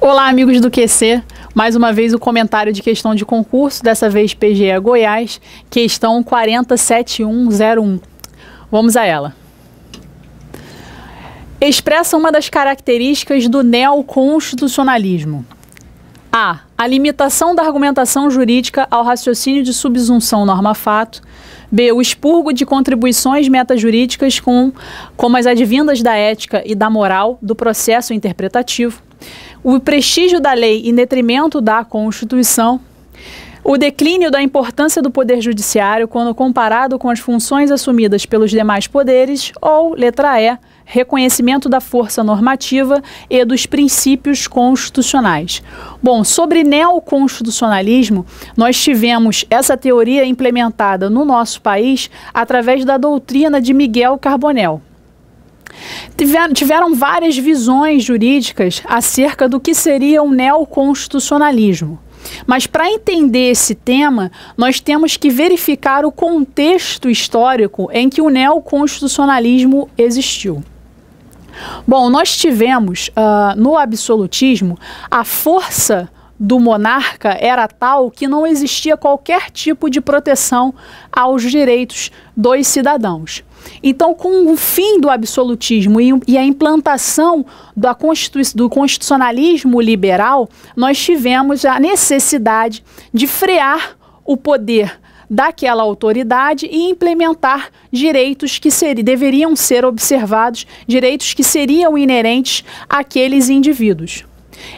Olá, amigos do QC. Mais uma vez o comentário de questão de concurso, dessa vez PGE Goiás, questão 407101. Vamos a ela. Expressa uma das características do neoconstitucionalismo. A. A limitação da argumentação jurídica ao raciocínio de subsunção norma-fato. B. O expurgo de contribuições metajurídicas como as advindas da ética e da moral do processo interpretativo. O prestígio da lei em detrimento da Constituição. O declínio da importância do Poder Judiciário quando comparado com as funções assumidas pelos demais poderes. Ou, letra E, reconhecimento da força normativa e dos princípios constitucionais. Bom, sobre neoconstitucionalismo, nós tivemos essa teoria implementada no nosso país através da doutrina de Miguel Carbonell. Tiveram várias visões jurídicas acerca do que seria o neoconstitucionalismo. Mas para entender esse tema, nós temos que verificar o contexto histórico em que o neoconstitucionalismo existiu. Bom, nós tivemos no absolutismo a força do monarca era tal que não existia qualquer tipo de proteção aos direitos dos cidadãos. Então, com o fim do absolutismo e a implantação do constitucionalismo liberal, nós tivemos a necessidade de frear o poder daquela autoridade e implementar direitos que deveriam ser observados, direitos que seriam inerentes àqueles indivíduos.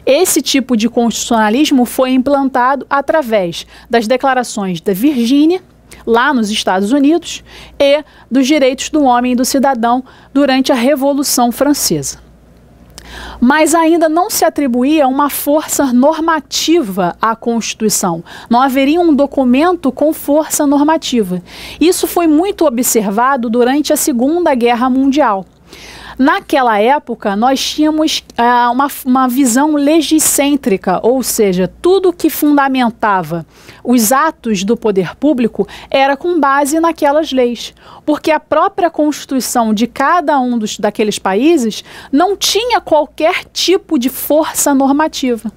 Esse tipo de constitucionalismo foi implantado através das declarações da Virgínia, lá nos Estados Unidos, e dos direitos do homem e do cidadão durante a Revolução Francesa. Mas ainda não se atribuía uma força normativa à Constituição. Não haveria um documento com força normativa. Isso foi muito observado durante a Segunda Guerra Mundial. Naquela época, nós tínhamos uma visão legicêntrica, ou seja, tudo que fundamentava os atos do poder público era com base naquelas leis, porque a própria Constituição de cada um daqueles países não tinha qualquer tipo de força normativa.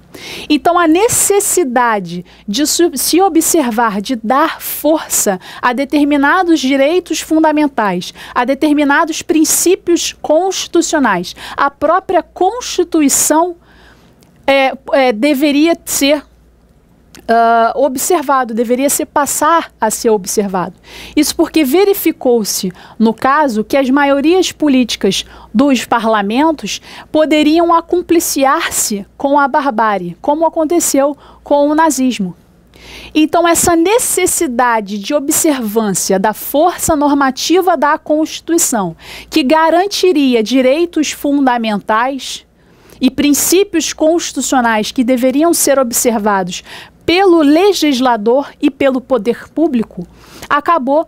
Então, a necessidade de se observar, de dar força a determinados direitos fundamentais, a determinados princípios constitucionais, a própria Constituição deveria ser observado, deveria passar a ser observado. Isso porque verificou-se, no caso, que as maiorias políticas dos parlamentos poderiam acumpliciar-se com a barbárie, como aconteceu com o nazismo. Então, essa necessidade de observância da força normativa da Constituição, que garantiria direitos fundamentais e princípios constitucionais que deveriam ser observados pelo legislador e pelo poder público, acabou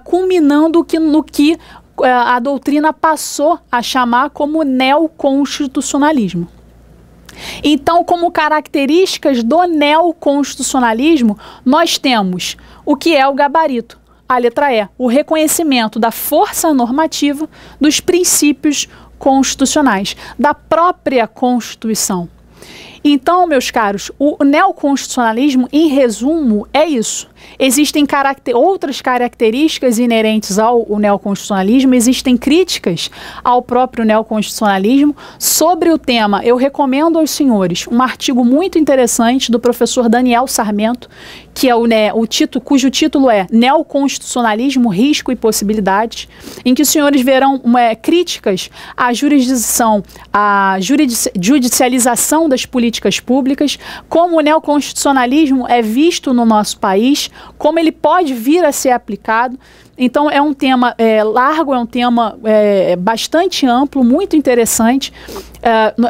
culminando no que a doutrina passou a chamar como neoconstitucionalismo. Então, como características do neoconstitucionalismo, nós temos o que é o gabarito, a letra E, o reconhecimento da força normativa dos princípios constitucionais, da própria Constituição. Então, meus caros, o neoconstitucionalismo, em resumo, é isso. Existem outras características inerentes ao neoconstitucionalismo, existem críticas ao próprio neoconstitucionalismo. Sobre o tema, eu recomendo aos senhores um artigo muito interessante do professor Daniel Sarmento, que é cujo título é Neoconstitucionalismo, Risco e Possibilidades, em que os senhores verão críticas à jurisdição, à judicialização das políticas públicas, como o neoconstitucionalismo é visto no nosso país, como ele pode vir a ser aplicado. Então, é um tema largo, é um tema bastante amplo, muito interessante.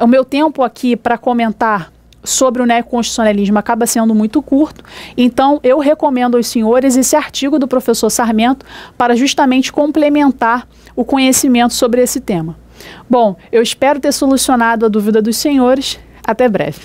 O meu tempo aqui para comentar sobre o neoconstitucionalismo acaba sendo muito curto, então eu recomendo aos senhores esse artigo do professor Sarmento para justamente complementar o conhecimento sobre esse tema. Bom, eu espero ter solucionado a dúvida dos senhores. Até breve.